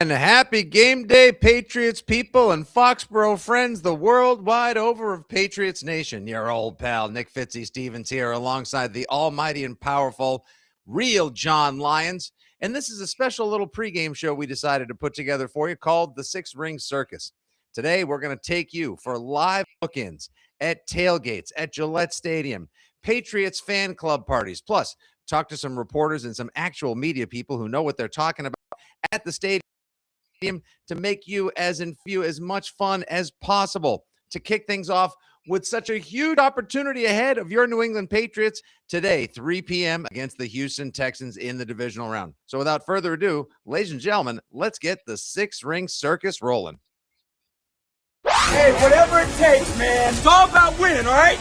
And happy game day, Patriots people and Foxboro friends, the worldwide over of Patriots Nation. Your old pal, Nick Fitzy Stevens here alongside the almighty and powerful, real John Lyons. And this is a special little pregame show we decided to put together for you called the Six Ring Circus. Today, we're going to take you for live look-ins at tailgates, at Gillette Stadium, Patriots fan club parties, plus talk to some reporters and some actual media people who know what they're talking about at the stadium to make you as much fun as possible. To kick things off with such a huge opportunity ahead of your New England Patriots today, 3 p.m. against the Houston Texans in the Divisional Round. So without further ado, ladies and gentlemen, let's get the Six Ring Circus rolling. Hey, whatever it takes, man. It's all about winning, all right?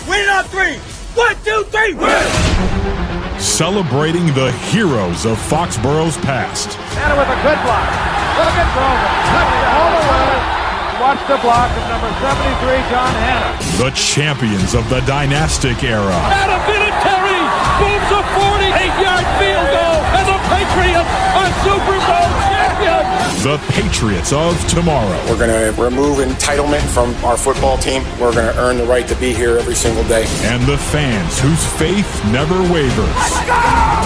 Winning on three. 1, 2, 3, win! Celebrating the heroes of Foxboro's past. And with a good block. Look at Grover. All the way. Watch the block of number 73, John Hanna. The champions of the dynastic era. Adam Vinatieri booms a 48-yard field goal, and the Patriots are Super Bowl champions. The Patriots of tomorrow. We're going to remove entitlement from our football team. We're going to earn the right to be here every single day. And the fans whose faith never wavers.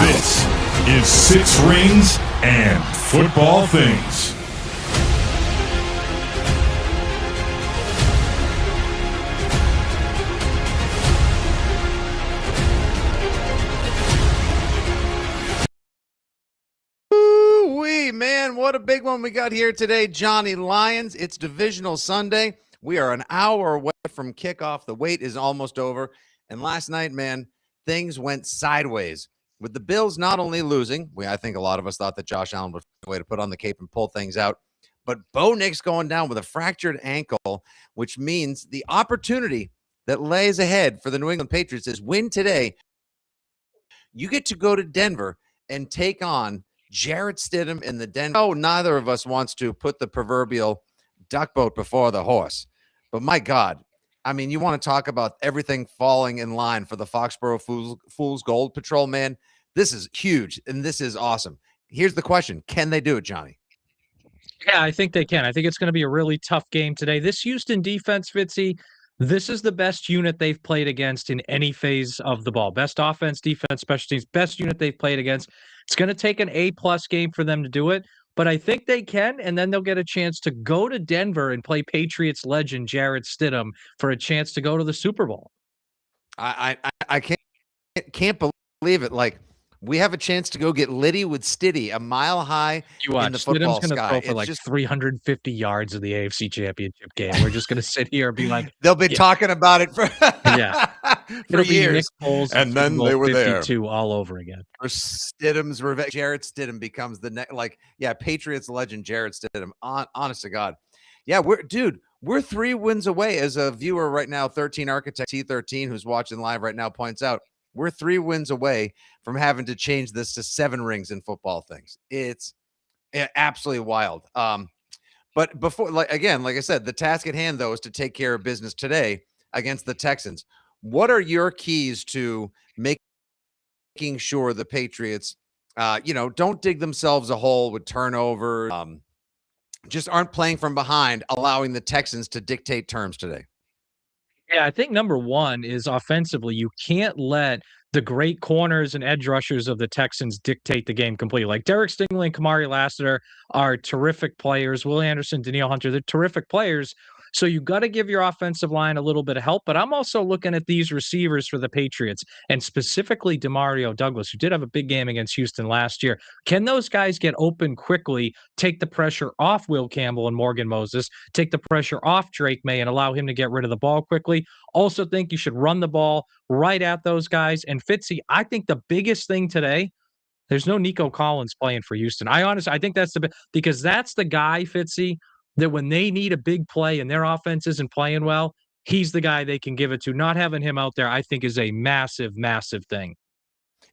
This is Six Rings and Football Things. Man, what a big one we got here today, Johnny Lyons. It's Divisional Sunday. We are an hour away from kickoff. The wait is almost over. And last night, man, things went sideways with the Bills not only losing. I think a lot of us thought that Josh Allen would find a way to put on the cape and pull things out. But Bo Nix going down with a fractured ankle, which means the opportunity that lays ahead for the New England Patriots is win today. You get to go to Denver and take on Jarrett Stidham in the Denver. Oh, neither of us wants to put the proverbial duck boat before the horse. But my God, I mean, you want to talk about everything falling in line for the Foxboro Fools Gold Patrol, man. This is huge, and this is awesome. Here's the question. Can they do it, Johnny? Yeah, I think they can. I think it's going to be a really tough game today. This Houston defense, Fitzy, this is the best unit they've played against in any phase of the ball. Best offense, defense, special teams, best unit they've played against. It's going to take an A-plus game for them to do it, but I think they can, and then they'll get a chance to go to Denver and play Patriots legend Jarrett Stidham for a chance to go to the Super Bowl. I can't believe it. Like, we have a chance to go get litty with Stiddy a mile high in the football Stidham's sky. Throw for like 350 yards of the AFC Championship game. We're just going to sit here and be like, they'll be talking about it for It'll be years. Nick Foles And then they were 52 there all over again. for Stidham's revenge. Jarrett Stidham becomes the next, Patriots legend Jarrett Stidham. Honest to God, we're 3 wins away. As a viewer right now, 13 Architect T13, who's watching live right now, points out. We're 3 wins away from having to change this to 7 rings in football things. It's absolutely wild. But before, like I said, the task at hand, though, is to take care of business today against the Texans. What are your keys to making sure the Patriots, don't dig themselves a hole with turnover, just aren't playing from behind, allowing the Texans to dictate terms today? Yeah, I think number one is offensively, you can't let the great corners and edge rushers of the Texans dictate the game completely. Like Derek Stingley and Kamari Lassiter are terrific players. Will Anderson, Danielle Hunter, they're terrific players. So you got to give your offensive line a little bit of help. But I'm also looking at these receivers for the Patriots, and specifically Demario Douglas, who did have a big game against Houston last year. Can those guys get open quickly, take the pressure off Will Campbell and Morgan Moses, take the pressure off Drake May, and allow him to get rid of the ball quickly? Also think you should run the ball right at those guys. And Fitzy, I think the biggest thing today, there's no Nico Collins playing for Houston. I think that's because that's the guy, Fitzy, that when they need a big play and their offense isn't playing well, he's the guy they can give it to. Not having him out there, I think, is a massive, massive thing.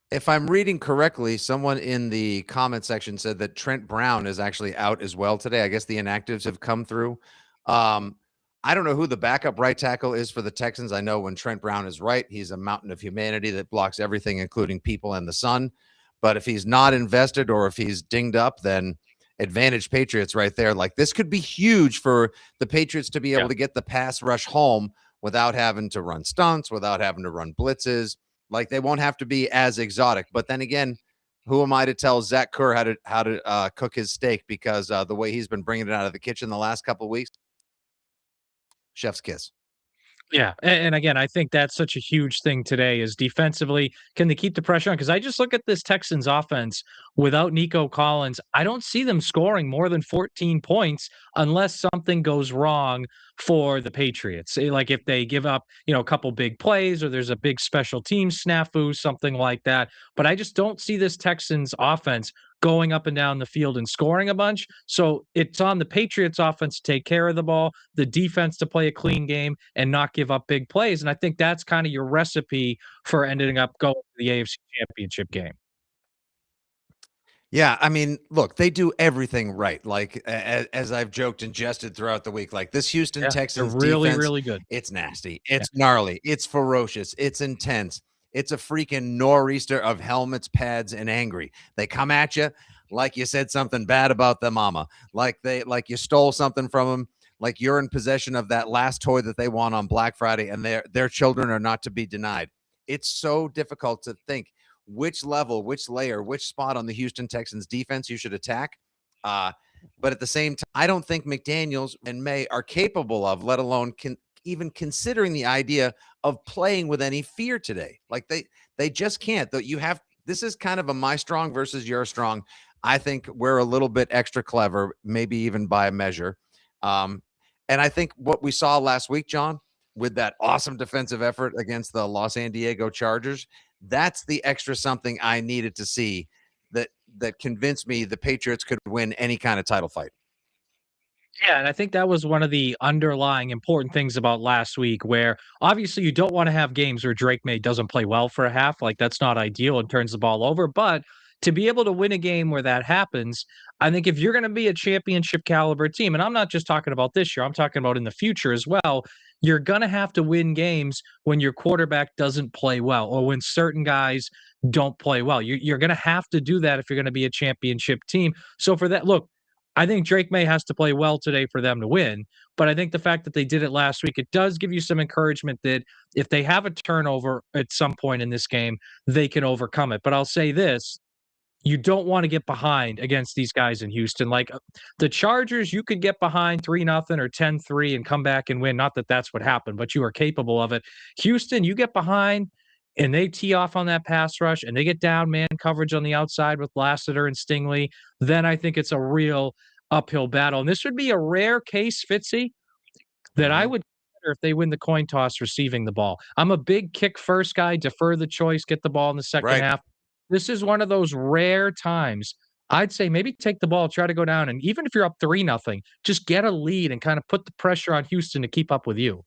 If I'm reading correctly, someone in the comment section said that Trent Brown is actually out as well today. I guess the inactives have come through. I don't know who the backup right tackle is for the Texans. I know when Trent Brown is right, he's a mountain of humanity that blocks everything, including people and the sun. But if he's not invested or if he's dinged up, then advantage Patriots right there. Like, this could be huge for the Patriots to be able to get the pass rush home without having to run stunts, without having to run blitzes. Like, they won't have to be as exotic. But then again, who am I to tell Zach Kerr how to cook his steak? Because the way he's been bringing it out of the kitchen the last couple of weeks, chef's kiss. Yeah, and again, I think that's such a huge thing today is defensively, can they keep the pressure on? Because I just look at this Texans offense without Nico Collins. I don't see them scoring more than 14 points unless something goes wrong for the Patriots. Like if they give up, a couple big plays or there's a big special team snafu, something like that. But I just don't see this Texans offense going up and down the field and scoring a bunch. So it's on the Patriots offense to take care of the ball, the defense to play a clean game and not give up big plays. And I think that's kind of your recipe for ending up going to the AFC Championship game. Yeah, I mean, look, they do everything right. Like, as I've joked and jested throughout the week, like this Houston Texans really, defense, really good. It's nasty. It's gnarly. It's ferocious. It's intense. It's a freaking nor'easter of helmets, pads, and angry. They come at you like you said something bad about their mama, like you stole something from them, like you're in possession of that last toy that they won on Black Friday, and their children are not to be denied. It's so difficult to think which level, which layer, which spot on the Houston Texans defense you should attack. But at the same time, I don't think McDaniels and May are capable of, let alone even considering the idea of playing with any fear today. Like they just can't. Though this is kind of a my strong versus your strong. I think we're a little bit extra clever, maybe even by a measure. And I think what we saw last week, John, with that awesome defensive effort against the Los San Diego Chargers, that's the extra something I needed to see that convinced me the Patriots could win any kind of title fight. Yeah, and I think that was one of the underlying important things about last week, where obviously you don't want to have games where Drake May doesn't play well for a half. Like that's not ideal and turns the ball over. But to be able to win a game where that happens, I think if you're going to be a championship caliber team, and I'm not just talking about this year, I'm talking about in the future as well, you're going to have to win games when your quarterback doesn't play well or when certain guys don't play well. You're going to have to do that if you're going to be a championship team. So for that, look, I think Drake May has to play well today for them to win. But I think the fact that they did it last week, it does give you some encouragement that if they have a turnover at some point in this game, they can overcome it. But I'll say this, you don't want to get behind against these guys in Houston. Like the Chargers, you could get behind 3-0 or 10-3 and come back and win. Not that that's what happened, but you are capable of it. Houston, you get behind and they tee off on that pass rush and they get down man coverage on the outside with Lassiter and Stingley, then I think it's a real uphill battle. And this would be a rare case, Fitzy, that I would consider if they win the coin toss receiving the ball. I'm a big kick first guy, defer the choice, get the ball in the second half. This is one of those rare times. I'd say maybe take the ball, try to go down, and even if you're up 3-0, just get a lead and kind of put the pressure on Houston to keep up with you.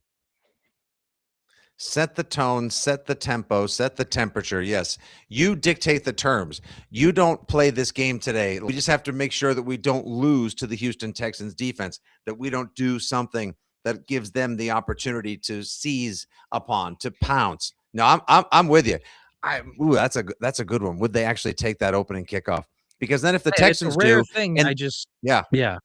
Set the tone, set the tempo, set the temperature. Yes, you dictate the terms. You don't play this game today. We just have to make sure that we don't lose to the Houston Texans defense, that we don't do something that gives them the opportunity to seize upon, to pounce. No, I'm with you. That's a good one. Would they actually take that opening kickoff? Because then if the Texans it's a rare do, thing, and yeah.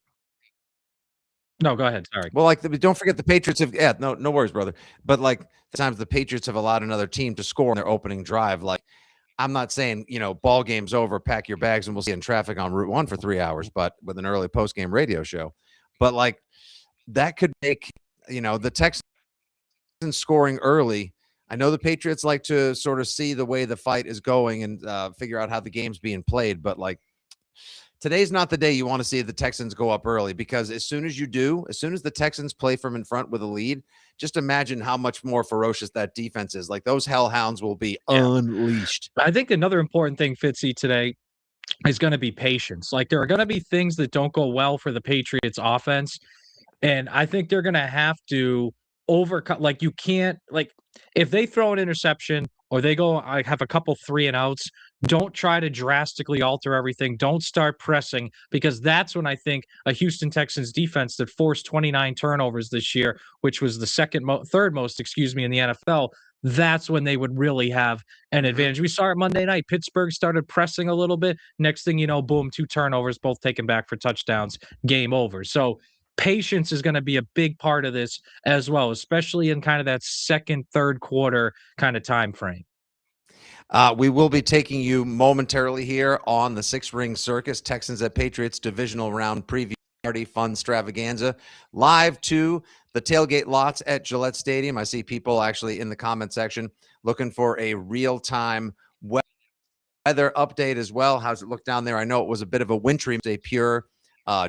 No, go ahead. Sorry. Well, like don't forget the Patriots have no worries, brother. But like the times the Patriots have allowed another team to score on their opening drive. Like I'm not saying, ball game's over, pack your bags and we'll see in traffic on Route 1 for 3 hours, but with an early post-game radio show. But like that could make, the Texans scoring early. I know the Patriots like to sort of see the way the fight is going and figure out how the game's being played, but like today's not the day you want to see the Texans go up early, because as soon as the Texans play from in front with a lead, just imagine how much more ferocious that defense is. Like those hellhounds will be unleashed. I think another important thing, Fitzy, today is going to be patience. Like there are going to be things that don't go well for the Patriots offense. And I think they're going to have to overcome, like you can't, like if they throw an interception or they go have a couple 3-and-outs, Don't try to drastically alter everything. Don't start pressing, because that's when I think a Houston Texans defense that forced 29 turnovers this year, which was the third most, in the NFL, that's when they would really have an advantage. We saw it Monday night. Pittsburgh started pressing a little bit. Next thing you know, boom, 2 turnovers, both taken back for touchdowns, game over. So patience is going to be a big part of this as well, especially in kind of that second, third quarter kind of time frame. We will be taking you momentarily here on the Six Ring Circus, Texans at Patriots Divisional Round preview party fun extravaganza, live to the tailgate lots at Gillette Stadium. I see people actually in the comment section looking for a real-time weather update as well. How's it look down there? I know it was a bit of a wintry, a pure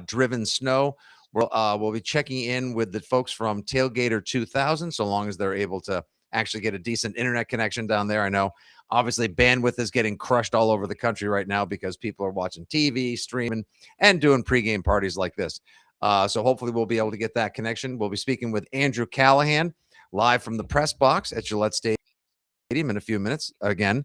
driven snow. We'll be checking in with the folks from Tailgater 2000, so long as they're able to actually get a decent internet connection down there. I know obviously bandwidth is getting crushed all over the country right now because people are watching TV, streaming, and doing pregame parties like this. So hopefully we'll be able to get that connection. We'll be speaking with Andrew Callahan live from the press box at Gillette Stadium in a few minutes. Again,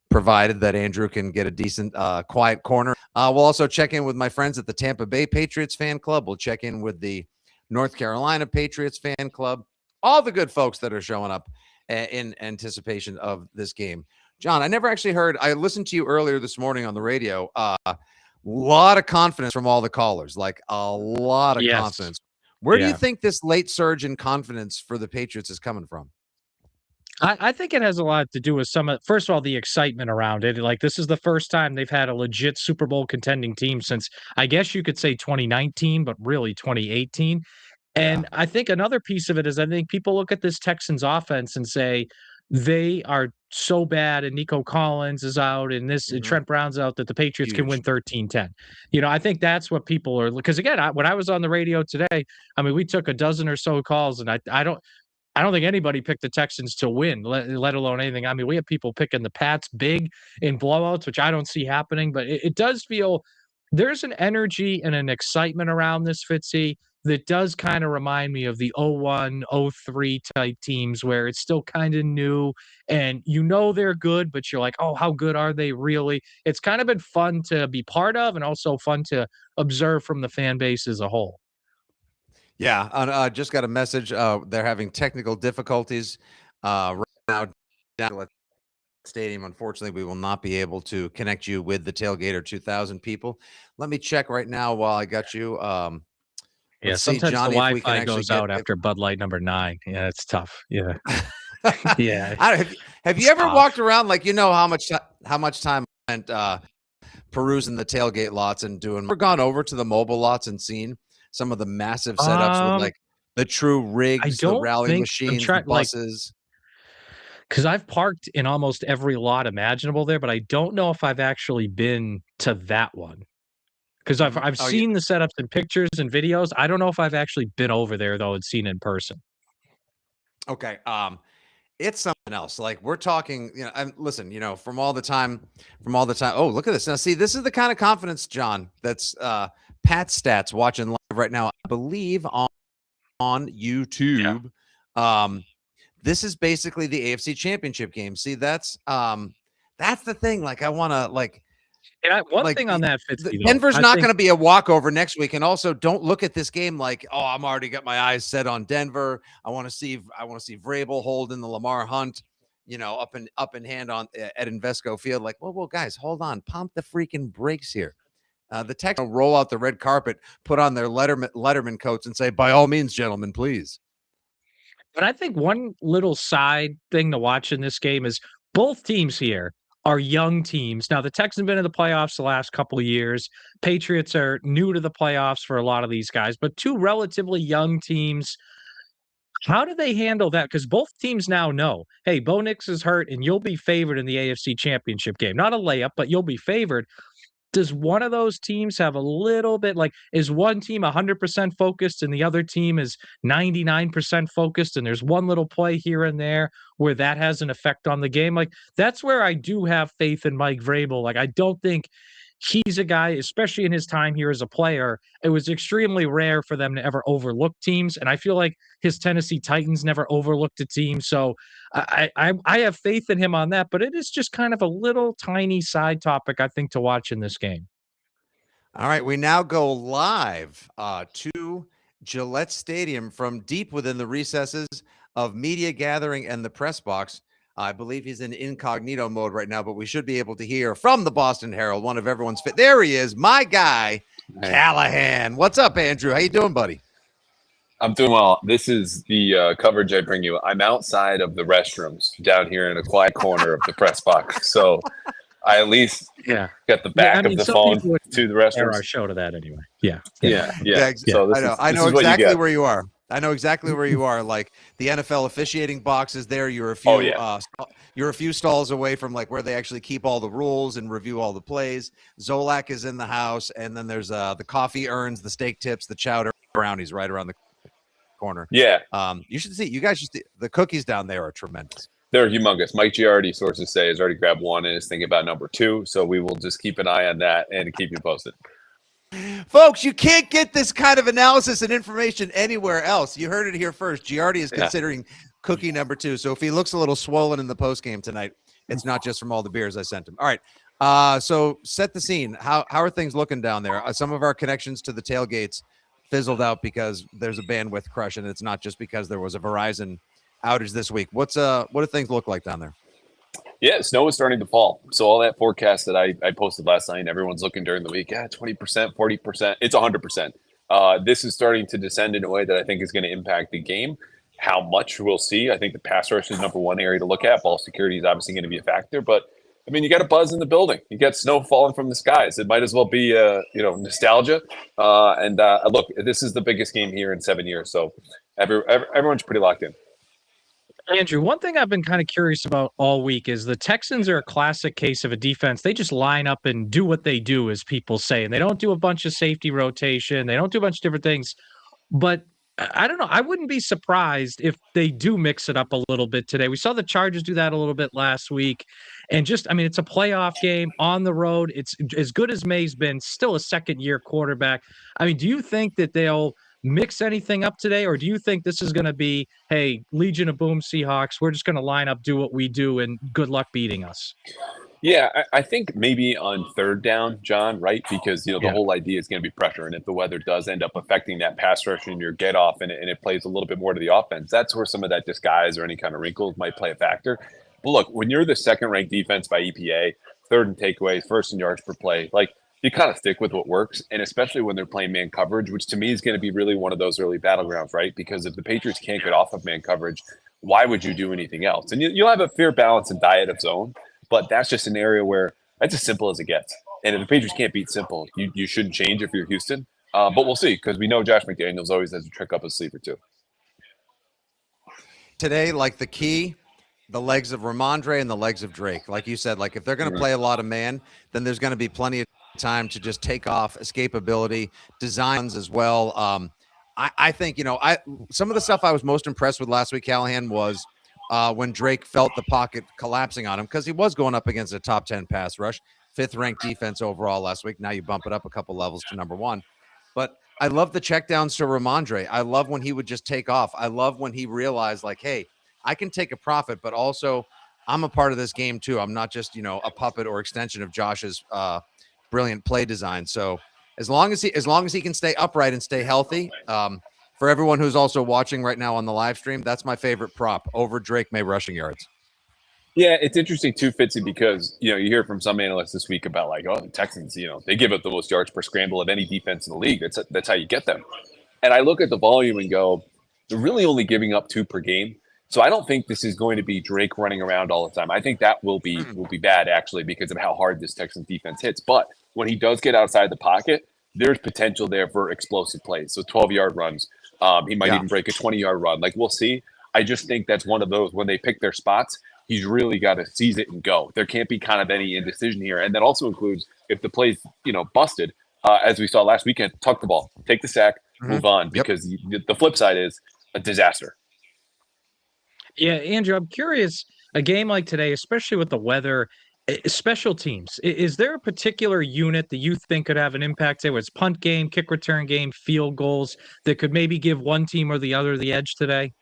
provided that Andrew can get a decent, quiet corner. We'll also check in with my friends at the Tampa Bay Patriots fan club. We'll check in with the North Carolina Patriots fan club. All the good folks that are showing up in anticipation of this game. John, I never actually heard, I listened to you earlier this morning on the radio. A lot of confidence from all the callers, like a lot of confidence. Where do you think this late surge in confidence for the Patriots is coming from? I think it has a lot to do with first of all, the excitement around it. Like, this is the first time they've had a legit Super Bowl contending team since, I guess you could say 2019, but really 2018. And I think another piece of it is, I think people look at this Texans offense and say they are so bad, and Nico Collins is out, and and Trent Brown's out, that the Patriots can win 13-10. I think that's what people are, because again, when I was on the radio today, I mean, we took a dozen or so calls, and I don't think anybody picked the Texans to win, let alone anything. I mean, we have people picking the Pats big in blowouts, which I don't see happening, but it does feel there's an energy and an excitement around this, Fitzy, that does kind of remind me of the 01, 03 type teams, where it's still kind of new and they're good, but you're like, oh, how good are they really? It's kind of been fun to be part of, and also fun to observe from the fan base as a whole. Yeah, I just got a message. They're having technical difficulties right now down at Stadium. Unfortunately, we will not be able to connect you with the Tailgater 2000 people. Let me check right now while I got you. Sometimes the Wi-Fi goes out after Bud Light number 9. Yeah, it's tough. Yeah. Yeah. Have you ever walked around, like, how much time I spent perusing the tailgate lots and we're gone over to the mobile lots and seen some of the massive setups with like the true rigs, the rally machines, the buses? Because I've parked in almost every lot imaginable there, but I don't know if I've actually been to that one. Because I've seen the setups in pictures and videos. I don't know if I've actually been over there though and seen in person. Okay. It's something else. Like, we're talking, and listen, from all the time. Oh, look at this. Now, see, this is the kind of confidence, John, that's Pat Stats watching live right now, I believe on YouTube. Yeah. This is basically the AFC Championship game. See, that's the thing. Like, I want to one thing on that, Fitzy, Denver's not going to be a walkover next week. And also, don't look at this game like, oh, I'm already got my eyes set on Denver. I want to see Vrabel holding the Lamar Hunt, up in hand at Invesco Field. Like, whoa, guys, hold on, pump the freaking brakes here. The Texans roll out the red carpet, put on their Letterman coats, and say, by all means, gentlemen, please. But I think one little side thing to watch in this game is both teams here are young teams. Now, the Texans have been in the playoffs the last couple of years. Patriots are new to the playoffs for a lot of these guys, but two relatively young teams. How do they handle that? Because both teams now know, hey, Bo Nix is hurt, and you'll be favored in the AFC Championship game. Not a layup, but you'll be favored. Does one of those teams have a little bit, like, is one team 100% focused and the other team is 99% focused, and there's one little play here and there where that has an effect on the game? Like, that's where I do have faith in Mike Vrabel. Like, I don't think he's a guy, especially in his time here as a player, it was extremely rare for them to ever overlook teams. And I feel like his Tennessee Titans never overlooked a team. So I have faith in him on that, but it is just kind of a little tiny side topic, I think, to watch in this game. All right, we now go live to Gillette Stadium from deep within the recesses of media gathering and the press box. I believe he's in incognito mode right now, but we should be able to hear from the Boston Herald, one of everyone's fit. There he is, my guy, Callahan. What's up, Andrew? How you doing, buddy? I'm doing well. This is the coverage I bring you. I'm outside of the restrooms down here in a quiet corner of the press box. So I at least got the back of the phone to the restrooms. Our show to that anyway. Yeah. So I know exactly where you are. I know exactly where you are. Like the NFL officiating box is there. You're a few you're a few stalls away from like where they actually keep all the rules and review all the plays. Zolak is in the house, and then there's the coffee urns, the steak tips, the chowder brownies right around the corner. Yeah. You should see. You guys should see. The cookies down there are tremendous. They're humongous. Mike Giardi, sources say, has already grabbed one and is thinking about number 2. So we will just keep an eye on that and keep you posted. Folks, you can't get this kind of analysis and information anywhere else. You heard it here first. Giardi is considering cookie number 2. So if he looks a little swollen in the postgame tonight, it's not just from all the beers I sent him. All right. So set the scene. How are things looking down there? Some of our connections to the tailgates fizzled out because there's a bandwidth crush, and it's not just because there was a Verizon outage this week. What do things look like down there? Yeah, snow is starting to fall. So all that forecast that I posted last night, and everyone's looking during the week, 20%, 40%, it's 100%. This is starting to descend in a way that I think is going to impact the game. How much we'll see. I think the pass rush is number 1 area to look at. Ball security is obviously going to be a factor, but I mean, you got a buzz in the building. You got snow falling from the skies. It might as well be, nostalgia. Look, this is the biggest game here in 7 years, so everyone's pretty locked in. Andrew, one thing I've been kind of curious about all week is the Texans are a classic case of a defense. They just line up and do what they do, as people say, and they don't do a bunch of safety rotation. They don't do a bunch of different things. But I don't know. I wouldn't be surprised if they do mix it up a little bit today. We saw the Chargers do that a little bit last week. And it's a playoff game on the road. It's as good as May's been, still a second-year quarterback. I mean, do you think that they'll mix anything up today, or do you think this is going to be, hey, Legion of Boom Seahawks, we're just going to line up, do what we do, and good luck beating us? Yeah, I think maybe on 3rd down, John, right? Because, the whole idea is going to be pressure. And if the weather does end up affecting that pass rush and your get off and it plays a little bit more to the offense, that's where some of that disguise or any kind of wrinkles might play a factor. But look, when you're the 2nd-ranked defense by EPA, 3rd in takeaways, 1st in yards per play, like, you kind of stick with what works, and especially when they're playing man coverage, which to me is going to be really one of those early battlegrounds, right? Because if the Patriots can't get off of man coverage, why would you do anything else? And you'll have a fair balance and diet of zone, but that's just an area where that's as simple as it gets. And if the Patriots can't beat simple, you shouldn't change if you're Houston. But we'll see, because we know Josh McDaniels always has a trick up his sleeve or two. Today, like the key, the legs of Ramondre and the legs of Drake. Like you said, like if they're going to play a lot of man, then there's going to be plenty of time to just take off, escapability, designs as well. I think, some of the stuff I was most impressed with last week, Callahan, was when Drake felt the pocket collapsing on him, because he was going up against a top 10 pass rush, 5th-ranked defense overall last week. Now you bump it up a couple levels to number 1. But I love the checkdowns to Ramondre. I love when he would just take off. I love when he realized, like, hey, I can take a profit, but also I'm a part of this game too. I'm not just, a puppet or extension of Josh's brilliant play design. So as long as he can stay upright and stay healthy, for everyone who's also watching right now on the live stream, that's my favorite prop over Drake May rushing yards. Yeah, it's interesting too, Fitzy, because you hear from some analysts this week about like, the Texans, they give up the most yards per scramble of any defense in the league. That's how you get them. And I look at the volume and go, they're really only giving up 2 per game. So I don't think this is going to be Drake running around all the time. I think that will be bad actually because of how hard this Texans defense hits. But when he does get outside the pocket, there's potential there for explosive plays. So 12-yard runs. He might even break a 20-yard run. Like, we'll see. I just think that's one of those when they pick their spots, he's really got to seize it and go. There can't be kind of any indecision here. And that also includes if the play's, busted, as we saw last weekend, tuck the ball, take the sack, move on, because the flip side is a disaster. Yeah, Andrew, I'm curious, a game like today, especially with the weather, Special teams. Is there a particular unit that you think could have an impact? Say, it's punt game, kick return game, field goals that could maybe give one team or the other the edge today?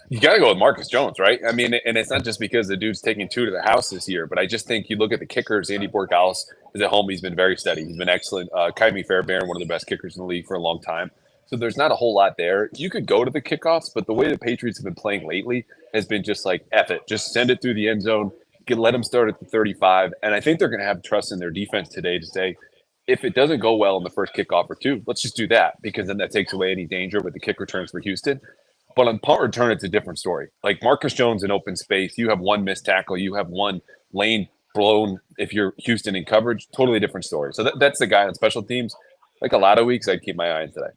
You got to go with Marcus Jones, right? I mean, and it's not just because the dude's taking 2 to the house this year, but I just think you look at the kickers. Andy Borgalis is at home. He's been very steady. He's been excellent. Kaimi Fairbairn, one of the best kickers in the league for a long time. So there's not a whole lot there. You could go to the kickoffs, but the way the Patriots have been playing lately has been just like, F it. Just send it through the end zone. Let them start at the 35. And I think they're going to have trust in their defense today to say, if it doesn't go well in the first kickoff or two, let's just do that, because then that takes away any danger with the kick returns for Houston. But on punt return, it's a different story. Like Marcus Jones in open space, you have one missed tackle, you have one lane blown if you're Houston in coverage, totally different story. So that's the guy on special teams. Like a lot of weeks, I'd keep my eye on today.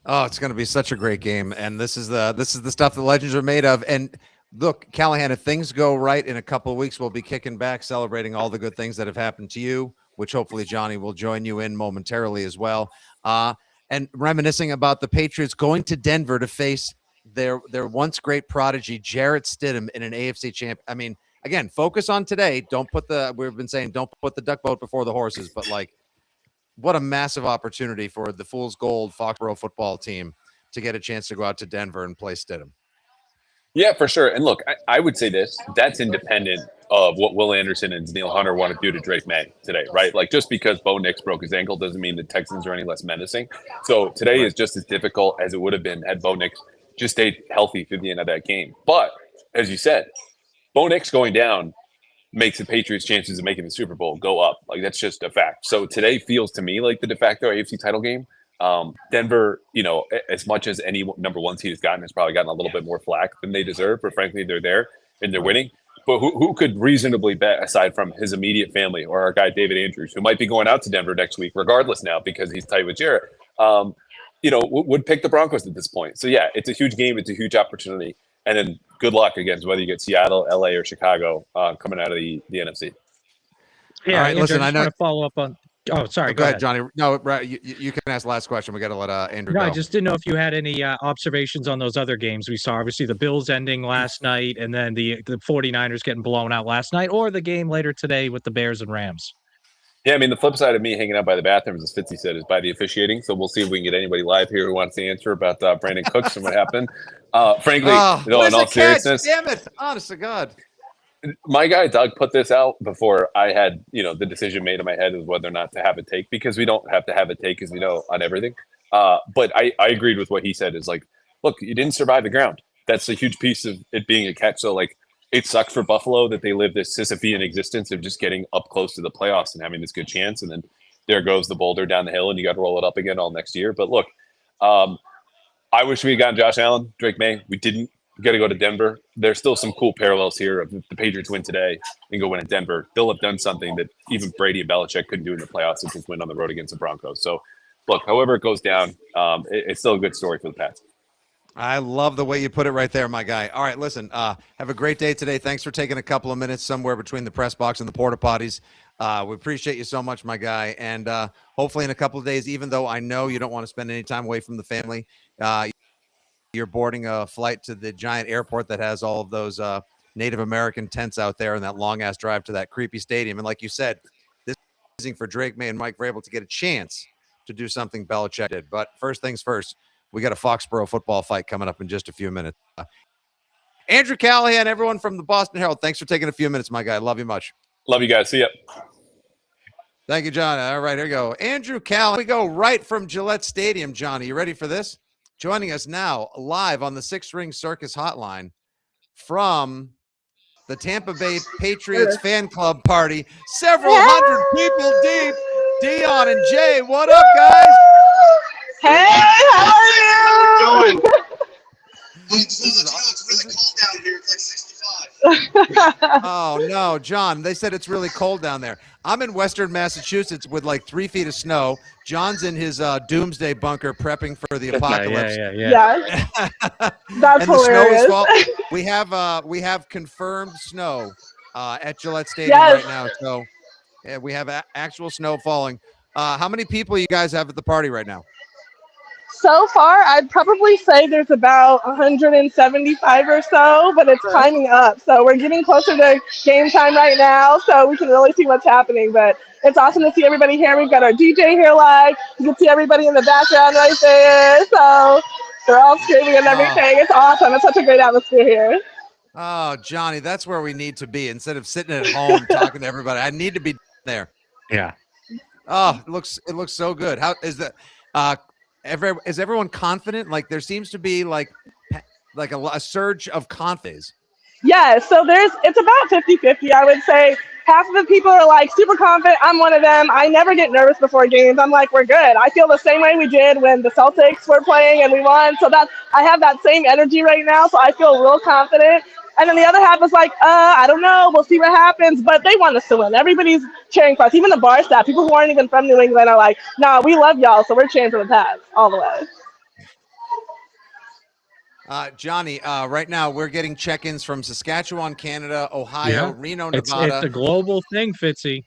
Oh, it's going to be such a great game, and this is the stuff the legends are made of. And look, Callahan, if things go right in a couple of weeks, we'll be kicking back, celebrating all the good things that have happened to you, which hopefully Johnny will join you in momentarily as well. And reminiscing about the Patriots going to Denver to face their once great prodigy, Jarrett Stidham, in an AFC champ. I mean, again, focus on today. We've been saying, don't put the duck boat before the horses, but like, what a massive opportunity for the Fool's Gold Foxboro football team to get a chance to go out to Denver and play Stidham. Yeah, for sure. And look, I would say this, that's independent of what Will Anderson and Danielle Hunter want to do to Drake May today, right? Like, just because Bo Nix broke his ankle doesn't mean the Texans are any less menacing. So today is just as difficult as it would have been had Bo Nix just stayed healthy through the end of that game. But as you said, Bo Nix going down makes the Patriots' chances of making the Super Bowl go up. Like, that's just a fact. So today feels to me like the de facto AFC title game. Denver, as much as any number one seed has gotten, has probably gotten a little bit more flack than they deserve, but frankly, they're there and they're winning. But who could reasonably bet, aside from his immediate family or our guy David Andrews, who might be going out to Denver next week, regardless now because he's tight with Jarrett, would pick the Broncos at this point. So yeah, it's a huge game. It's a huge opportunity. And then good luck against whether you get Seattle, LA, or Chicago coming out of the NFC. Yeah, all right, Andrew, listen, I I know. want to follow up on. Oh, sorry. Go ahead, Johnny. No, right, you can ask the last question. We got to let Andrew go. I just didn't know if you had any observations on those other games we saw. Obviously, the Bills ending last night, and then the 49ers getting blown out last night, or the game later today with the Bears and Rams. Yeah, I mean, the flip side of me hanging out by the bathrooms, as Fitzy said, is by the officiating. So we'll see if we can get anybody live here who wants to answer about Brandon Cooks and what happened. Frankly, in all seriousness, damn it! Honest to God. My guy Doug put this out before I had, the decision made in my head of whether or not to have a take, because we don't have to have a take, as we know, on everything. But I agreed with what he said. Is like, look, you didn't survive the ground. That's a huge piece of it being a catch. So like, it sucked for Buffalo that they lived this Sisyphean existence of just getting up close to the playoffs and having this good chance, and then there goes the boulder down the hill, and you got to roll it up again all next year. But look, I wish we had gotten Josh Allen, Drake May. We didn't. We got to go to Denver. There's still some cool parallels here. If the Patriots win today and go win at Denver, they'll have done something that even Brady and Belichick couldn't do in the playoffs, which is win on the road against the Broncos. So, look, however it goes down, it's still a good story for the Pats. I love the way you put it right there, my guy. All right, listen, have a great day today. Thanks for taking a couple of minutes somewhere between the press box and the porta potties. We appreciate you so much, my guy. And hopefully in a couple of days, even though I know you don't want to spend any time away from the family, you're boarding a flight to the giant airport that has all of those Native American tents out there and that long-ass drive to that creepy stadium. And like you said, this is amazing for Drake May and Mike Vrabel to get a chance to do something Belichick did. But first things first, we got a Foxboro football fight coming up in just a few minutes. Andrew Callahan, everyone from the Boston Herald, thanks for taking a few minutes, my guy. Love you much. Love you guys. See ya. Thank you, John. All right, here we go. Andrew Callahan. We go right from Gillette Stadium, Johnny. You ready for this? Joining us now live on the Six Ring Circus hotline from the Tampa Bay Patriots fan club party. Several hundred people deep. Dion and Jay, what up, guys? Hey, how are you? It's really cold down here. It's like 65. Oh, no, John, they said it's really cold down there. I'm in Western Massachusetts with like 3 feet of snow. John's in his doomsday bunker prepping for the apocalypse. Yeah. That's and hilarious. The snow is we have confirmed snow at Gillette Stadium right now. So we have actual snow falling. How many people you guys have at the party right now? So far, I'd probably say there's about 175 or so, but it's climbing up. So we're getting closer to game time right now, so we can really see what's happening. But it's awesome to see everybody here. We've got our DJ here live. You can see everybody in the background right there. So they're all screaming and everything. It's awesome. It's such a great atmosphere here. Oh, Johnny, that's where we need to be instead of sitting at home talking to everybody. I need to be there. Yeah. Oh, it looks so good. How is that? Is everyone confident? Like there seems to be like a surge of confidence. Yeah, so it's about 50-50, I would say. Half of the people are like super confident. I'm one of them. I never get nervous before games. I'm like, we're good. I feel the same way we did when the Celtics were playing and we won. So I have that same energy right now. So I feel real confident. And then the other half is like, I don't know. We'll see what happens. But they want us to win. Everybody's cheering for us. Even the bar staff, people who aren't even from New England are like, no, we love y'all. So we're cheering for the Pats all the way. Johnny, right now we're getting check-ins from Saskatchewan, Canada, Ohio, Reno, Nevada. It's a global thing, Fitzy.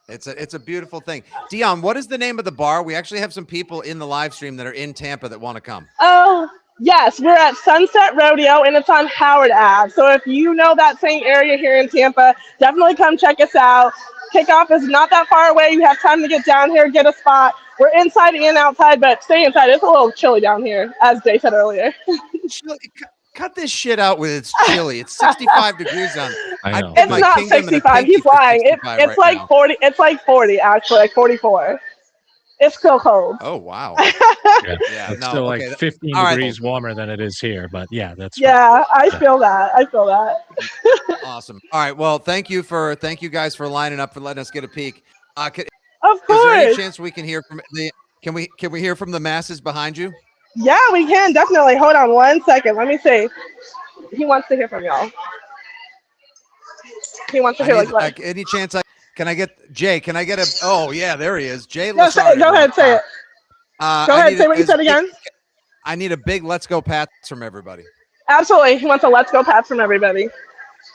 It's a beautiful thing. Dion, what is the name of the bar? We actually have some people in the live stream that are in Tampa that want to come. Oh, yes, we're at Sunset Rodeo, and it's on Howard Ave. So if you know that same area here in Tampa, definitely come check us out. Kickoff is not that far away. You have time to get down here, get a spot. We're inside and outside, but stay inside. It's a little chilly down here, as Jay said earlier. Cut this shit out with it's chilly. It's 65 degrees on. I know. It's not 65. He's lying. It's like 40. It's like 40, actually, like 44. It's still cold. Oh, wow. Yeah, it's still like 15 degrees warmer than it is here, but yeah, that's I feel that. Awesome. All right. Well, thank you guys for lining up for letting us get a peek. Of course. Is there any chance we can hear from the? Can we hear from the masses behind you? Yeah, we can definitely. Hold on 1 second. Let me see. He wants to hear from y'all. He wants to hear like any chance can I get Jay? Can I get a? Oh yeah, there he is. Jay. Go ahead, say it. Go ahead, say what you said again. I need a big "Let's Go Pats" from everybody. Absolutely, he wants a "Let's Go Pats" from everybody.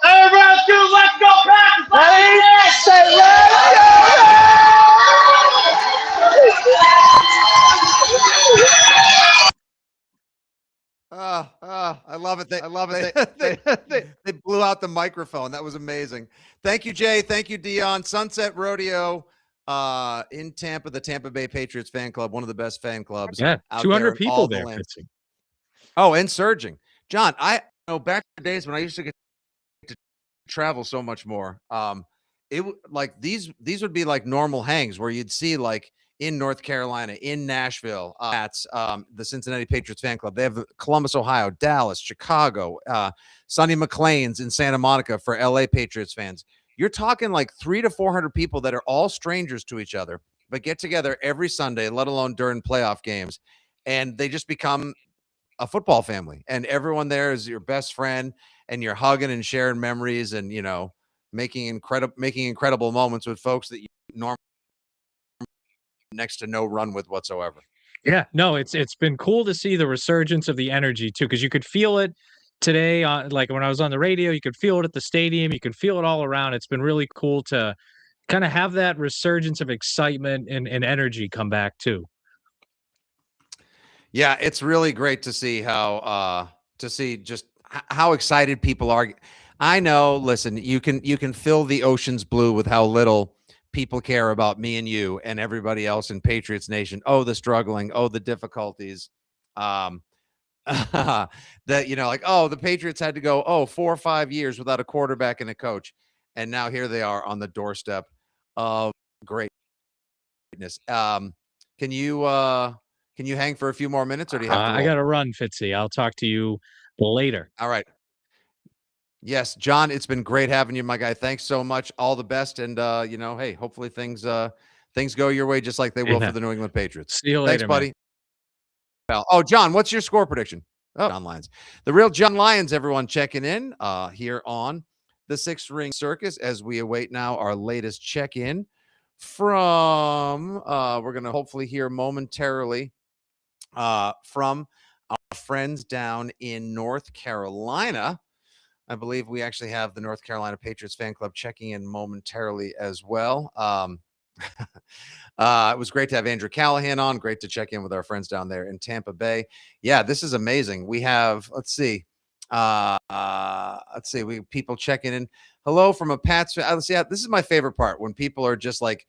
Everybody, do "Let's Go Pats." Ready? Say "Let's Go I love it. I love it. They blew out the microphone. That was amazing. Thank you, Jay. Thank you, Dion. Sunset Rodeo in Tampa, the Tampa Bay Patriots fan club, one of the best fan clubs. Yeah, 200 people there. Oh, and surging. John, I know back in the days when I used to get to travel so much more. It like these would be like normal hangs where you'd see like in North Carolina, in Nashville, at the Cincinnati Patriots fan club. They have Columbus, Ohio, Dallas, Chicago, Sonny McLean's in Santa Monica for LA Patriots fans. You're talking like 300 to 400 people that are all strangers to each other, but get together every Sunday, let alone during playoff games. And they just become a football family. And everyone there is your best friend, and you're hugging and sharing memories and, you know, making incredible moments with folks that you normally next to no run with whatsoever. Yeah, no, it's been cool to see the resurgence of the energy too, because you could feel it today. Like when I was on the radio, you could feel it at the stadium. You could feel it all around. It's been really cool to kind of have that resurgence of excitement and energy come back too. Yeah, it's really great to see just how excited people are. I know. Listen, you can fill the oceans blue with how little people care about me and you and everybody else in Patriots Nation. Oh, the struggling. Oh, the difficulties. That, you know, like, oh, the Patriots had to go 4 or 5 years without a quarterback and a coach, and now here they are on the doorstep of greatness. Can you hang for a few more minutes, or do you have to roll? I got to run, Fitzy. I'll talk to you later. All right. Yes, John, it's been great having you, my guy. Thanks so much. All the best. And, you know, hey, hopefully things go your way just like they will for the New England Patriots. See you later, thanks, buddy. Oh, John, what's your score prediction? Oh, John Lyons. The real John Lyons, everyone checking in here on the Six Ring Circus as we await now our latest check-in from, we're going to hopefully hear momentarily from our friends down in North Carolina. I believe we actually have the North Carolina Patriots fan club checking in momentarily as well. It was great to have Andrew Callahan on. Great to check in with our friends down there in Tampa Bay. Yeah, this is amazing. We have, let's see, we people checking in. Hello from a Pats. Let's see. This is my favorite part when people are just like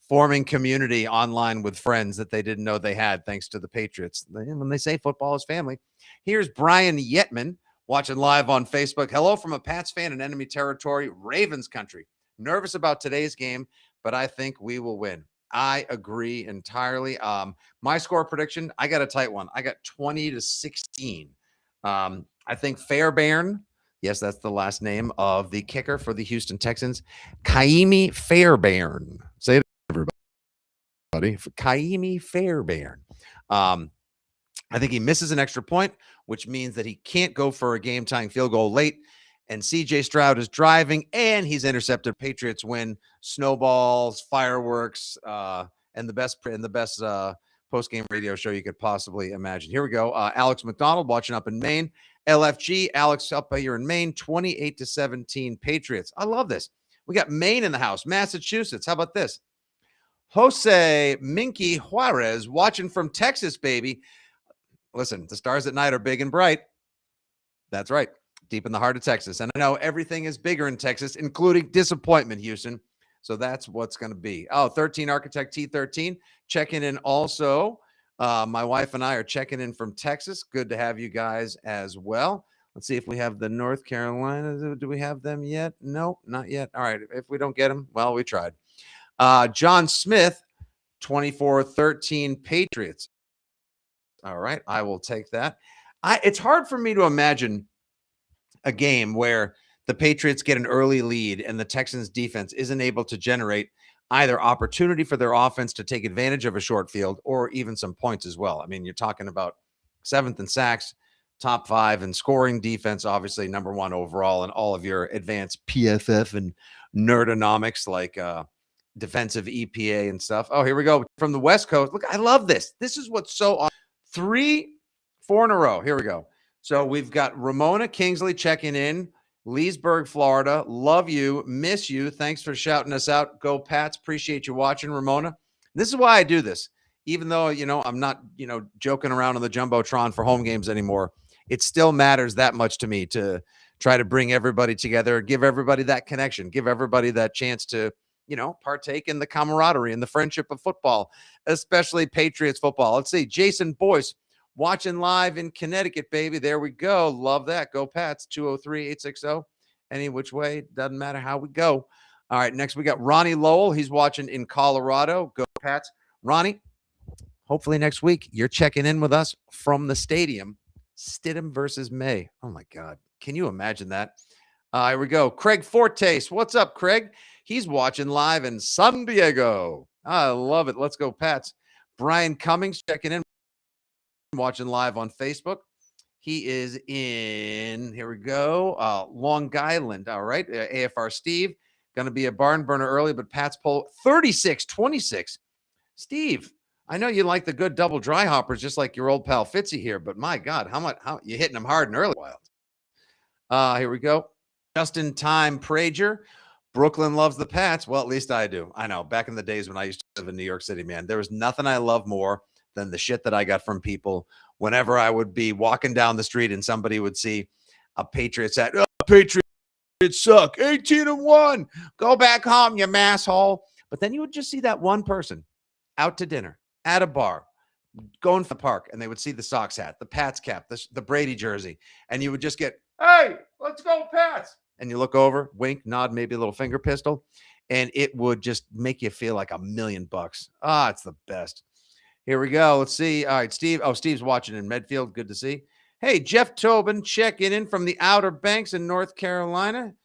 forming community online with friends that they didn't know they had, thanks to the Patriots. When they say football is family, here's Brian Yetman watching live on Facebook. Hello from a Pats fan in enemy territory, Ravens country. Nervous about today's game, but I think we will win. I agree entirely. My score prediction, I got a tight one. I got 20-16. I think Fairbairn, yes, that's the last name of the kicker for the Houston Texans, Kaimi Fairbairn. Say it, everybody. Kaimi Fairbairn. I think he misses an extra point, which means that he can't go for a game-tying field goal late. And CJ Stroud is driving, and he's intercepted. Patriots win, snowballs, fireworks, and the best post-game radio show you could possibly imagine. Here we go. Alex McDonald watching up in Maine. LFG, Alex up here in Maine, 28-17 Patriots. I love this. We got Maine in the house, Massachusetts. How about this? Jose Minky Juarez watching from Texas, baby. Listen, the stars at night are big and bright. That's right. Deep in the heart of Texas. And I know everything is bigger in Texas, including disappointment, Houston. So that's what's going to be. Oh, 13 Architect T13 checking in also. My wife and I are checking in from Texas. Good to have you guys as well. Let's see if we have the North Carolina. Do we have them yet? No, not yet. All right. If we don't get them, well, we tried. John Smith, 24-13 Patriots. All right. I will take that. It's hard for me to imagine a game where the Patriots get an early lead and the Texans defense isn't able to generate either opportunity for their offense to take advantage of a short field or even some points as well. I mean, you're talking about 7th in sacks, top 5 in scoring, defense, obviously number 1 overall in all of your advanced PFF and nerdonomics like defensive EPA and stuff. Oh, here we go from the West Coast. Look, I love this. This is what's so awesome. 4 in a row. Here we go. So we've got Ramona Kingsley checking in, Leesburg, Florida. Love you. Miss you. Thanks for shouting us out. Go Pats. Appreciate you watching, Ramona. This is why I do this. Even though, I'm not, joking around on the Jumbotron for home games anymore. It still matters that much to me to try to bring everybody together, give everybody that connection, give everybody that chance to, partake in the camaraderie and the friendship of football, especially Patriots football. Let's see. Jason Boyce. Watching live in Connecticut, baby. There we go. Love that. Go Pats. 203-860. Any which way. Doesn't matter how we go. All right. Next, we got Ronnie Lowell. He's watching in Colorado. Go Pats. Ronnie, hopefully next week you're checking in with us from the stadium. Stidham versus May. Oh, my God. Can you imagine that? Here we go. Craig Fortes. What's up, Craig? He's watching live in San Diego. I love it. Let's go, Pats. Brian Cummings checking in. Watching live on Facebook. He is in, here we go, Long Island. All right. AFR Steve, going to be a barn burner early, but Pat's poll 36-26. Steve, I know you like the good double dry hoppers, just like your old pal Fitzy here, but my God, how you hitting them hard and early? Wild. Here we go. Just in time, Prager. Brooklyn loves the Pats. Well, at least I do. I know. Back in the days when I used to live in New York City, man, there was nothing I love more than the shit that I got from people whenever I would be walking down the street and somebody would see a Patriots at, oh, Patriots suck, 18-1, go back home, you masshole. But then you would just see that one person out to dinner, at a bar, going for the park, and they would see the Sox hat, the Pats cap, the Brady jersey, and you would just get, hey, let's go Pats. And you look over, wink, nod, maybe a little finger pistol, and it would just make you feel like $1 million. It's the best. Here we go. Let's see. All right, Steve. Oh, Steve's watching in Medfield. Good to see. Hey, Jeff Tobin checking in from the Outer Banks in North Carolina.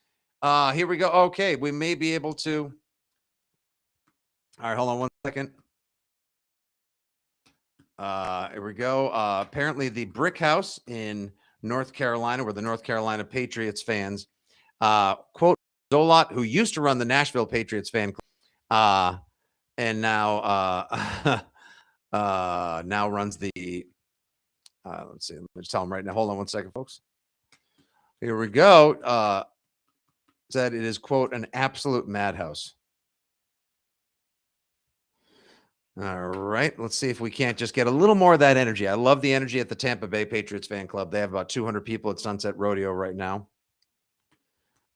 Here we go. Okay, we may be able to. All right, hold on one second. Here we go. Apparently, the Brick House in North Carolina, where the North Carolina Patriots fans, quote, Zolot, who used to run the Nashville Patriots fan club, and now now runs the let's see, let me just tell him right now. Hold on one second, folks. Here we go. Said it is, quote, an absolute madhouse. All right. Let's see if we can't just get a little more of that energy. I love the energy at the Tampa Bay Patriots fan club. They have about 200 people at Sunset Rodeo right now.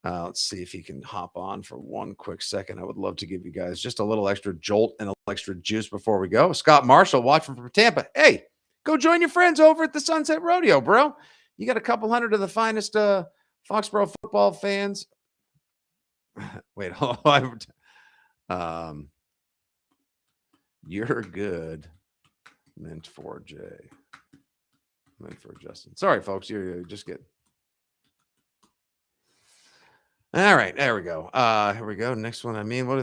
Let's see if he can hop on for one quick second. I would love to give you guys just a little extra jolt and a little extra juice before we go. Scott Marshall watching from Tampa. Hey, go join your friends over at the Sunset Rodeo, bro. You got a couple hundred of the finest Foxboro football fans. Wait, hold on. You're good. Meant for Jay. Meant for Justin. Sorry, folks. You're just good. All right, there we go. Here we go. Next one.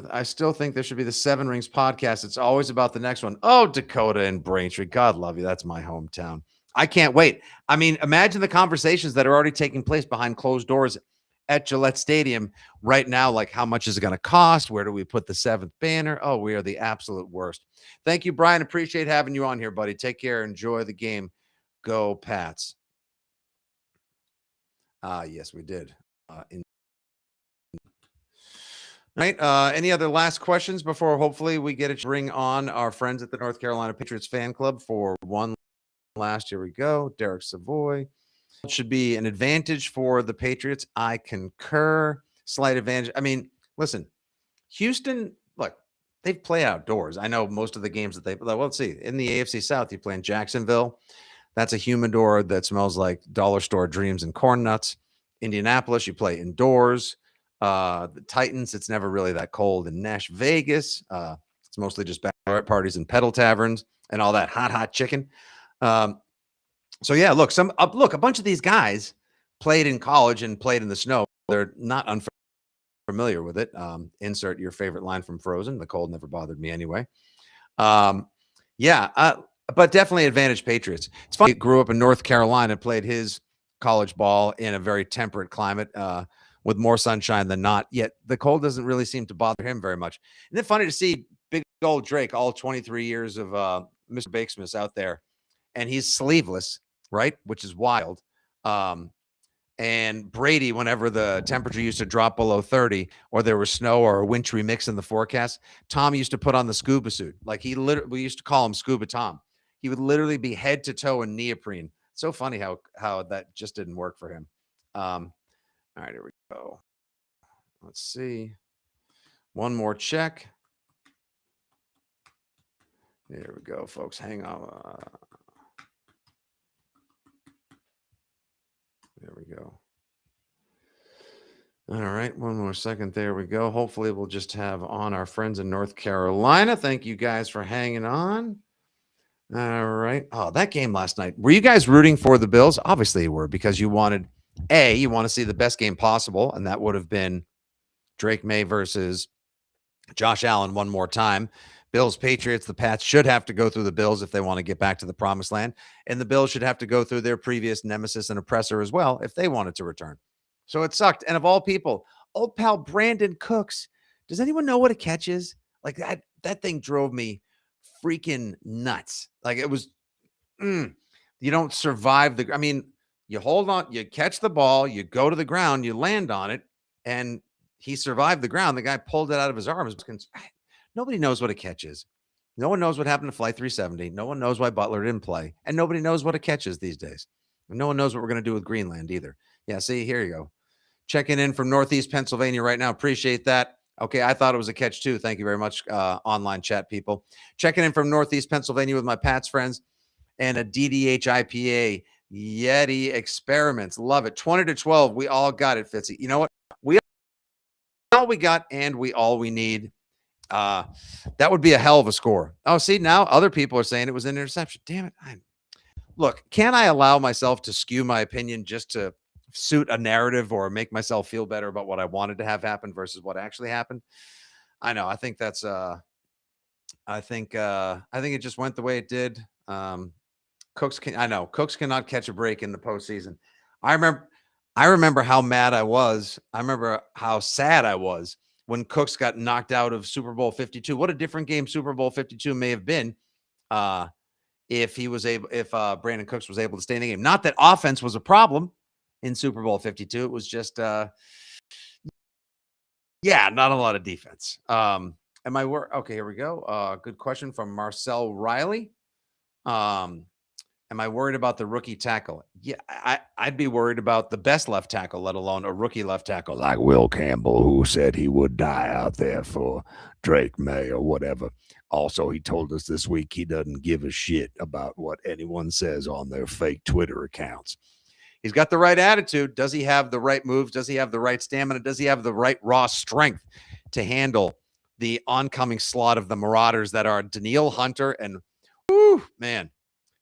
I still think there should be the Seven Rings podcast. It's always about the next one. Oh, Dakota and Braintree. God love you. That's my hometown. I can't wait. I mean, imagine the conversations that are already taking place behind closed doors at Gillette Stadium right now. Like, how much is it going to cost? Where do we put the seventh banner? Oh, we are the absolute worst. Thank you, Brian. Appreciate having you on here, buddy. Take care. Enjoy the game. Go Pats. Yes, we did. Right. Any other last questions before hopefully we get to bring on our friends at the North Carolina Patriots fan club for one last? Here we go. Derek Savoy. It should be an advantage for the Patriots. I concur. Slight advantage. I mean, listen, Houston, look, they play outdoors. I know most of the games that they play. Well, let's see. In the AFC South, you play in Jacksonville. That's a humidor that smells like dollar store dreams and corn nuts. Indianapolis, you play indoors. The Titans, it's never really that cold. In Vegas, it's mostly just bachelorette parties and pedal taverns and all that hot chicken. So yeah, look, a bunch of these guys played in college and played in the snow. They're not unfamiliar with it. Insert your favorite line from Frozen. The cold never bothered me anyway. But definitely advantage Patriots. It's funny. He grew up in North Carolina, played his college ball in a very temperate climate, with more sunshine than not. Yet the cold doesn't really seem to bother him very much. Isn't it funny to see big old Drake, all 23 years of Mr. Bakesmith out there, and he's sleeveless, right? Which is wild. And Brady, whenever the temperature used to drop below 30 or there was snow or a wintry mix in the forecast, Tom used to put on the scuba suit. Like we used to call him Scuba Tom. He would literally be head to toe in neoprene. So funny how that just didn't work for him. All right, here we go. Let's see. One more check. There we go, folks. Hang on. There we go. All right, one more second. There we go. Hopefully, we'll just have on our friends in North Carolina. Thank you guys for hanging on. All right. Oh, that game last night. Were you guys rooting for the Bills? Obviously, you were, because you wanted – you want to see the best game possible, and that would have been Drake May versus Josh Allen one more time. Bills, Patriots, the Pats should have to go through the Bills if they want to get back to the promised land, and the Bills should have to go through their previous nemesis and oppressor as well if they wanted to return. So it sucked. And of all people, old pal Brandon Cooks, does anyone know what a catch is? Like that thing drove me freaking nuts. Like it was, you don't survive you hold on, you catch the ball, you go to the ground, you land on it, and he survived the ground. The guy pulled it out of his arms. Nobody knows what a catch is. No one knows what happened to Flight 370. No one knows why Butler didn't play. And nobody knows what a catch is these days. And no one knows what we're going to do with Greenland either. Yeah, see, here you go. Checking in from Northeast Pennsylvania right now. Appreciate that. Okay, I thought it was a catch too. Thank you very much, online chat people. Checking in from Northeast Pennsylvania with my Pats friends and a DDH IPA. Yeti Experiments. Love it. 20-12. We all got it, Fitzy. You know what? We all we got, and we need. That would be a hell of a score. Oh, see, now other people are saying it was an interception. Damn it. Look, can I allow myself to skew my opinion just to suit a narrative or make myself feel better about what I wanted to have happen versus what actually happened? I know. I think that's I think it just went the way it did. Cooks cannot catch a break in the postseason. I remember how mad I was. I remember how sad I was when Cooks got knocked out of Super Bowl 52. What a different game Super Bowl 52 may have been if Brandon Cooks was able to stay in the game. Not that offense was a problem in Super Bowl 52. It was just not a lot of defense. Am I okay, here we go. Good question from Marcel Riley. Am I worried about the rookie tackle? Yeah, I'd be worried about the best left tackle, let alone a rookie left tackle like Will Campbell, who said he would die out there for Drake May or whatever. Also, he told us this week he doesn't give a shit about what anyone says on their fake Twitter accounts. He's got the right attitude. Does he have the right moves? Does he have the right stamina? Does he have the right raw strength to handle the oncoming slot of the Marauders that are Danielle Hunter and, whoo, man,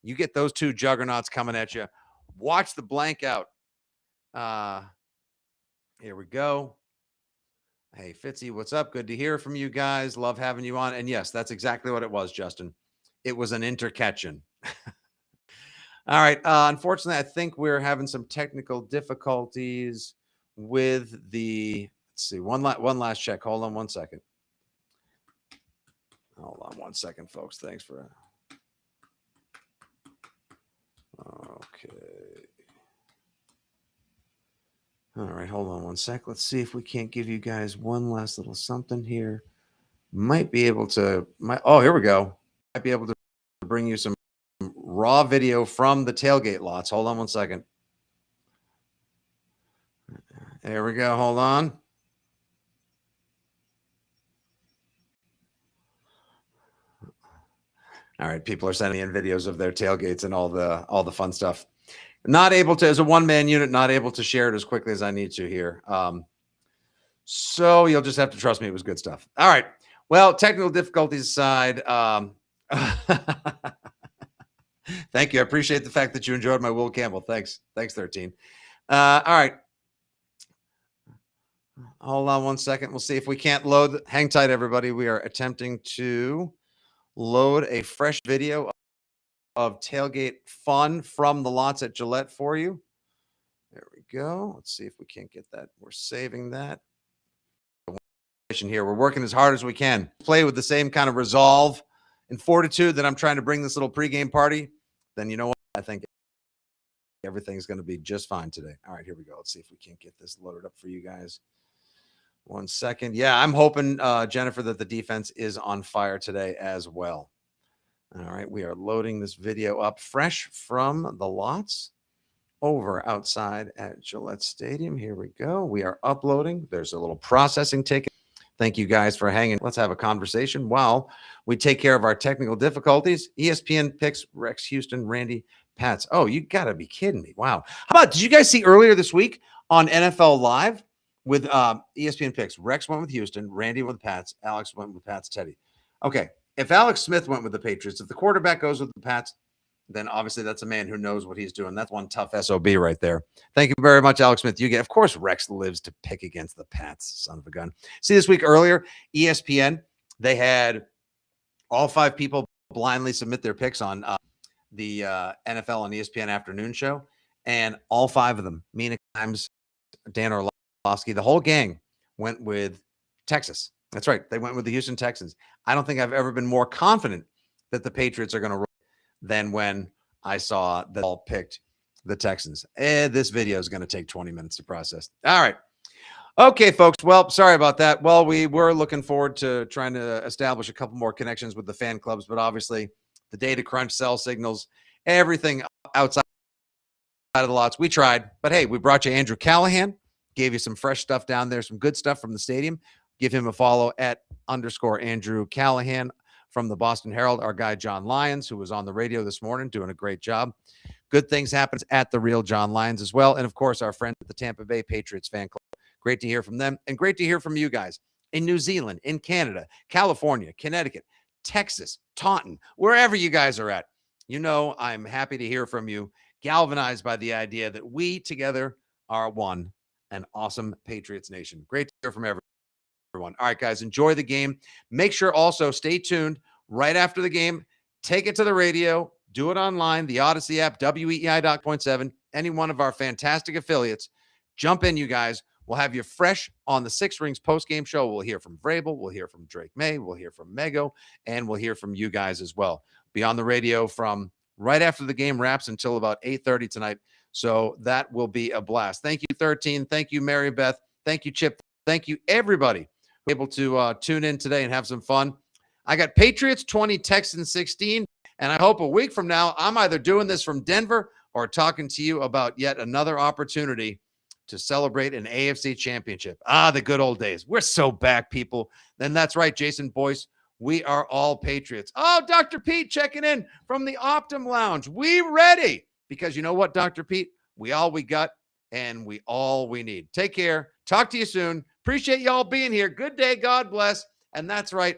you get those two juggernauts coming at you. Watch the blank out. Here we go. Hey, Fitzy, what's up? Good to hear from you guys. Love having you on. And yes, that's exactly what it was, Justin. It was an intercatching. All right. Unfortunately, I think we're having some technical difficulties with the, let's see, one last check. Hold on 1 second. Hold on 1 second, folks. Thanks for... Okay. All right, hold on 1 sec. Let's see if we can't give you guys one last little something here. Might be able to, oh, here we go. Might be able to bring you some raw video from the tailgate lots. Hold on 1 second. There we go. Hold on. All right, people are sending in videos of their tailgates and all the fun stuff. Not able to, as a one-man unit, not able to share it as quickly as I need to here. So you'll just have to trust me. It was good stuff. All right. Well, technical difficulties aside, thank you. I appreciate the fact that you enjoyed my Will Campbell. Thanks. Thanks, 13. All right. Hold on 1 second. We'll see if we can't load. Hang tight, everybody. We are attempting to load a fresh video of tailgate fun from the lots at Gillette for you. There we go. Let's see if we can't get that. We're saving that. Here, we're working as hard as we can. Play with the same kind of resolve and fortitude that I'm trying to bring this little pregame party. Then you know what? I think everything's going to be just fine today. All right, here we go. Let's see if we can't get this loaded up for you guys. 1 second. Yeah, I'm hoping, Jennifer, that the defense is on fire today as well. All right, we are loading this video up fresh from the lots over outside at Gillette Stadium. Here we go. We are uploading. There's a little processing ticket. Thank you guys for hanging. Let's have a conversation while we take care of our technical difficulties. ESPN picks Rex Houston, Randy Pats. Oh, you got to be kidding me. Wow. How about, did you guys see earlier this week on NFL Live with ESPN picks? Rex went with Houston, Randy went with Pats, Alex went with Pats, Teddy. Okay. If Alex Smith went with the Patriots, if the quarterback goes with the Pats, then obviously that's a man who knows what he's doing. That's one tough SOB right there. Thank you very much, Alex Smith. You get, of course, Rex lives to pick against the Pats, son of a gun. See, this week earlier, ESPN, they had all 5 people blindly submit their picks on the NFL on ESPN afternoon show, and all 5 of them, Mina Kimes, Dan Orlovsky, the whole gang went with Texas. That's right. They went with the Houston Texans. I don't think I've ever been more confident that the Patriots are going to roll than when I saw that all picked the Texans. This video is going to take 20 minutes to process. All right. Okay, folks. Well, sorry about that. Well, we were looking forward to trying to establish a couple more connections with the fan clubs, but obviously the data crunch, cell signals, everything outside of the lots. We tried, but hey, we brought you Andrew Callahan, gave you some fresh stuff down there, some good stuff from the stadium. Give him a follow at _Andrew Callahan from the Boston Herald. Our guy, John Lyons, who was on the radio this morning, doing a great job. Good things happens at the real John Lyons as well. And of course, our friends at the Tampa Bay Patriots fan club. Great to hear from them, and great to hear from you guys in New Zealand, in Canada, California, Connecticut, Texas, Taunton, wherever you guys are at. You know, I'm happy to hear from you, galvanized by the idea that we together are one, an awesome Patriots nation. Great to hear from everyone. All right, guys, enjoy the game. Make sure also stay tuned right after the game. Take it to the radio. Do it online, the Odyssey app, WEEI.7, any one of our fantastic affiliates. Jump in, you guys. We'll have you fresh on the Six Rings postgame show. We'll hear from Vrabel. We'll hear from Drake May. We'll hear from Mego. And we'll hear from you guys as well. Be on the radio from right after the game wraps until about 8:30 tonight. So that will be a blast. Thank you, 13. Thank you, Mary Beth. Thank you, Chip. Thank you, everybody able to tune in today and have some fun. I got Patriots 20, Texans 16. And I hope a week from now, I'm either doing this from Denver or talking to you about yet another opportunity to celebrate an AFC championship. The good old days. We're so back, people. Then that's right, Jason Boyce. We are all Patriots. Oh, Dr. Pete checking in from the Optum Lounge. We ready? Because you know what, Dr. Pete? We all we got and we all we need. Take care. Talk to you soon. Appreciate y'all being here. Good day. God bless. And that's right.